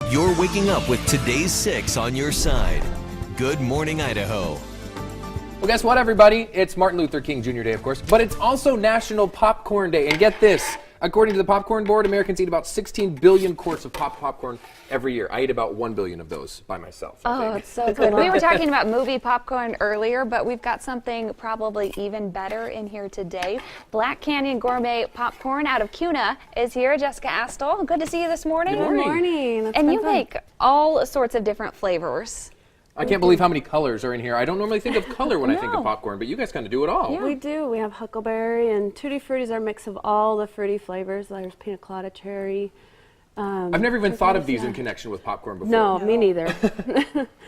You're waking up with today's 6 on your side. Good Morning Idaho. Well, guess what, everybody? It's Martin Luther King Jr. Day, of course, but it's also National Popcorn Day. And get this, according to the Popcorn Board, Americans eat about 16 billion quarts of popcorn every year. I eat about 1 billion of those by myself. Oh, it's so good. We were talking about movie popcorn earlier, but we've got something probably even better in here today. Black Canyon Gourmet Popcorn out of Kuna is here. Jessica Astle, good to see you this morning. Good morning. Good morning. And you make all sorts of different flavors. I can't believe how many colors are in here. I don't normally think of color when I think of popcorn, but you guys kind of do it all. Yeah. We do. We have huckleberry and Tutti Frutti is our mix of all the fruity flavors. There's pina colada, cherry. I've never even thought of these in connection with popcorn before. No, me neither.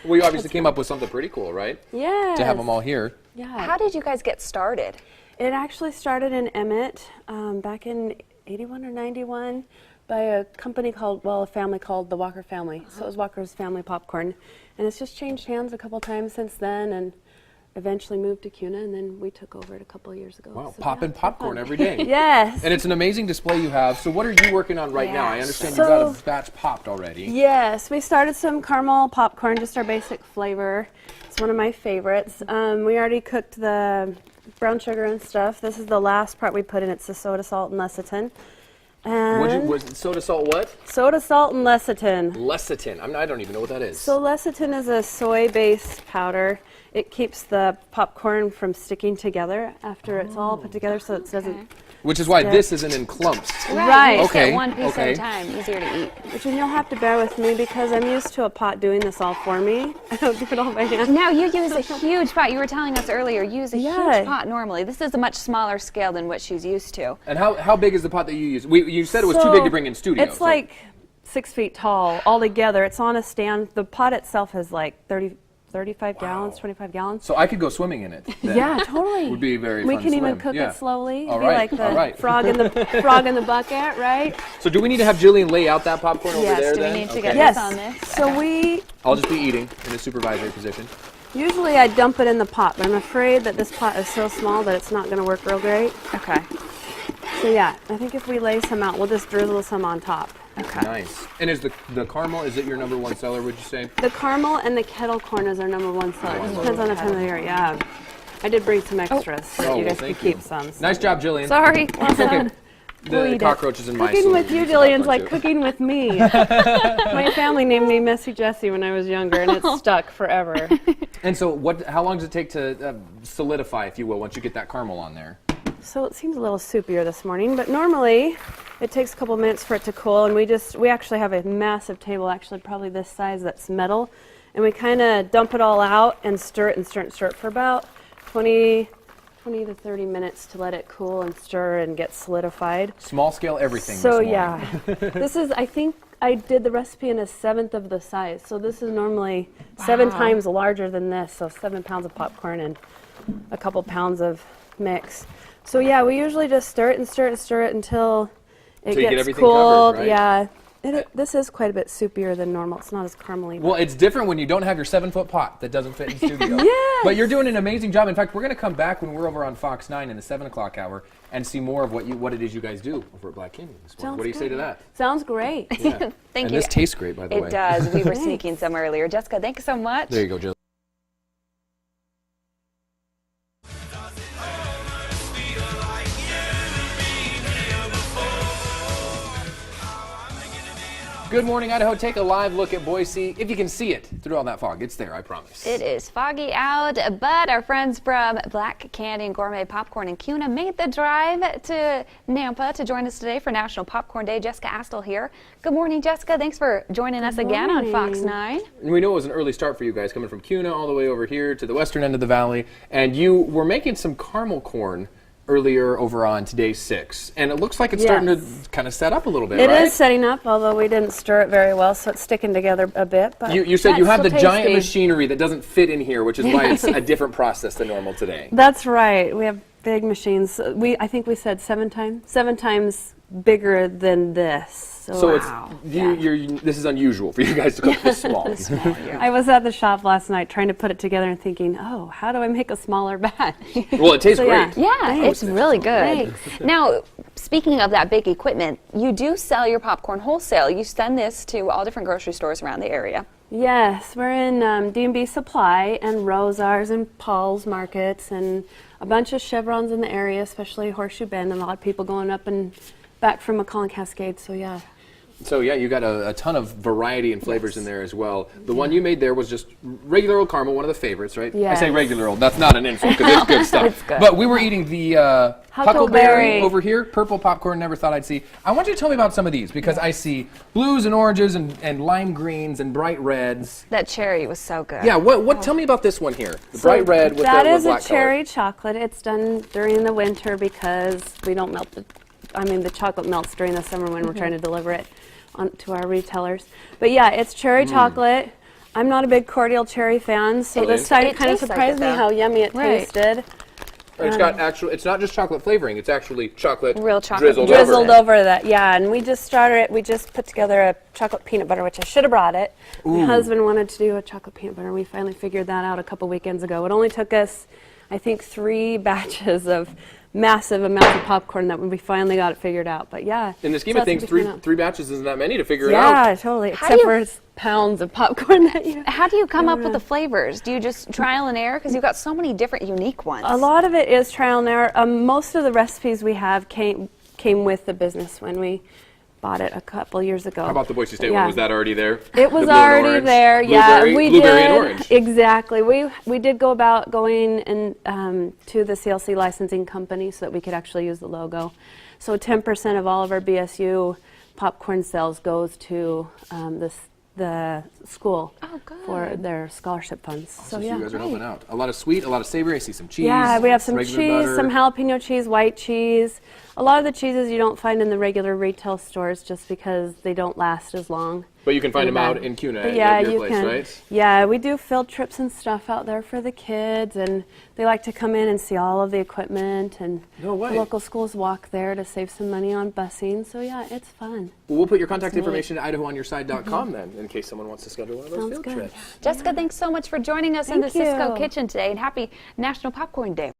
We obviously came up with something pretty cool, right? Yeah. To have them all here. Yeah. How did you guys get started? It actually started in Emmett back in 81 or 91 by a company called, a family called the Walker family. So it was Walker's Family Popcorn. And it's just changed hands a couple times since then and eventually moved to Kuna, and then we took over it a couple of years ago. Wow, so popping popcorn every day. Yes. And it's an amazing display you have. So what are you working on right now? I understand you've got a batch popped already. Yes, we started some caramel popcorn, just our basic flavor. It's one of my favorites. We already cooked the brown sugar and stuff. This is the last part we put in. It's the soda, salt, and lecithin. And Was it soda, salt, what? soda, salt, and lecithin. Lecithin. I don't even know what that is. So lecithin is a soy-based powder. It keeps the popcorn from sticking together after it's all put together, so it doesn't. Which is why this isn't in clumps. Right. Okay. One piece at a time, easier to eat. Which you'll have to bear with me because I'm used to a pot doing this all for me. I don't do it all by hand. Now you use a huge pot. You were telling us earlier, you use a huge pot normally. This is a much smaller scale than what she's used to. And how big is the pot that you use? You said it was too big to bring in studio. It's like 6 feet tall altogether. It's on a stand. The pot itself is like 35 gallons, 25 gallons. So I could go swimming in it. Yeah, totally. Would be very We fun can even swim. cook it slowly. All Be right, like the all right. frog in the bucket, right? So do we need to have Jillian lay out that popcorn over there do then? we need to get Yes. this on this? So I'll just be eating in a supervisory position. usually I dump it in the pot, but I'm afraid that this pot is so small that it's not going to work real great. Okay. So yeah, I think if we lay some out, we'll just drizzle some on top. Okay. Nice. And is the caramel, is it your #1 seller, would you say? The caramel and the kettle corn is our #1 seller. It depends on the time of the year. Yeah. I did bring some extras so that you guys could keep some. So. Nice job, Jillian. Sorry. It's okay. The cockroaches in my Cooking sleeve with you, use Jillian's popcorn, like too. cooking with me. My family named me Messy Jessie when I was younger, and it's stuck forever. And so how long does it take to solidify, if you will, once you get that caramel on there? So it seems a little soupier this morning, but normally it takes a couple minutes for it to cool, and we actually have a massive table, actually probably this size, that's metal, and we kind of dump it all out and stir it and stir it and stir it for about 20 to 30 minutes to let it cool and stir and get solidified. Small scale everything. So this morning. yeah, this is, I think I did the recipe in 1/7 of the size, so this is normally 7 times larger than this, so 7 pounds of popcorn and a couple pounds of mix. So yeah, we usually just stir it and stir it and stir it until it Till you get gets everything cooled. covered, right? Yeah, this is quite a bit soupier than normal. It's not as caramely. Well, it's different when you don't have your 7-foot pot that doesn't fit in studio. Yes. But you're doing an amazing job. In fact, we're going to come back when we're over on Fox 9 in the 7 o'clock hour and see more of what it is you guys do over at Black Canyon this morning. What do you say to that? Sounds great. Yeah. Thank and you. this tastes great, by the way. It does. We were sneaking some earlier. Jessica, thank you so much. There you go, Jill. Good morning, Idaho. Take a live look at Boise. If you can see it through all that fog, it's there, I promise. It is foggy out, but our friends from Black Canyon Gourmet Popcorn in Kuna made the drive to Nampa to join us today for National Popcorn Day. Jessica Astle here. Good morning, Jessica. Thanks for joining us again on Fox 9. And we know it was an early start for you guys, coming from Kuna all the way over here to the western end of the valley. And you were making some caramel corn earlier over on today's 6. And it looks like it's starting to kind of set up a little bit, It right? is setting up, although we didn't stir it very well, so it's sticking together a bit. But You said you have the still giant tasty. machinery that doesn't fit in here, which is why it's a different process than normal today. That's right. We have big machines. I think we said 7 times bigger than this. So Wow. this is unusual for you guys to cook this small. I was at the shop last night trying to put it together and thinking, oh, how do I make a smaller batch? Well, it tastes So, yeah. great. Yeah, it's really good. Now, speaking of that big equipment, you do sell your popcorn wholesale. You send this to all different grocery stores around the area. Yes, we're in D&B Supply and Rosar's and Paul's Markets and a bunch of Chevrons in the area, especially Horseshoe Bend, and a lot of people going up and back from McClellan Cascade, so yeah. So yeah, you got a ton of variety and flavors in there as well. The one you made there was just regular old caramel, one of the favorites, right? I say Yes. regular old. That's not an insult because it's good stuff. It's good. But we were eating the huckleberry Huckleberry. over here, purple popcorn. Never thought I'd see. I want you to tell me about some of these because I see blues and oranges and lime greens and bright reds. That cherry was so good. Yeah, what? Tell me about this one here. The bright red with that the is black a cherry color. chocolate. It's done during the winter because we don't melt the chocolate melts during the summer when we're trying to deliver it to our retailers. But yeah, it's cherry chocolate. I'm not a big cordial cherry fan, so Really? this time It it kind of tastes like surprised it, me though. how yummy it Right. tasted. It's got actual. It's not just chocolate flavoring. It's actually chocolate. Real chocolate Drizzled over it. over that, yeah. And we just started it. We just put together a chocolate peanut butter, which I should have brought it. My husband wanted to do a chocolate peanut butter. We finally figured that out a couple weekends ago. It only took us, I think, 3 batches of massive amounts of popcorn that we finally got it figured out. But yeah. In the scheme so of things, that's what we found out. three batches isn't that many to figure it out. Yeah, totally. How do Except you- for it's pounds of popcorn that you. How do you come up with the flavors? Do you just trial and error? Because you've got so many different unique ones. A lot of it is trial and error. Most of the recipes we have came with the business when we bought it a couple years ago. How about the Boise State Yeah. one? Was that already there? It The was blue and already orange? there. Blueberry? Yeah, we Blueberry did and orange. exactly. We did go about going and to the CLC licensing company so that we could actually use the logo. So 10% of all of our BSU popcorn sales goes to the school Oh, good. for their scholarship funds. So you guys are helping out. A lot of sweet, a lot of savory. I see some cheese. Yeah, we have some regular cheese, butter. some jalapeno cheese, white cheese. A lot of the cheeses you don't find in the regular retail stores just because they don't last as long. But you can find them Yeah. out in Kuna But at yeah, your you place, can. right? Yeah, we do field trips and stuff out there for the kids, and they like to come in and see all of the equipment. And No way. the local schools walk there to save some money on busing. So yeah, it's fun. Well, we'll put your contact neat. information at IdahoOnYourSide.com then, in case someone wants to schedule one of those Sounds field good. trips. Jessica, thanks so much for joining us in the Thank Cisco you. Kitchen today, and happy National Popcorn Day.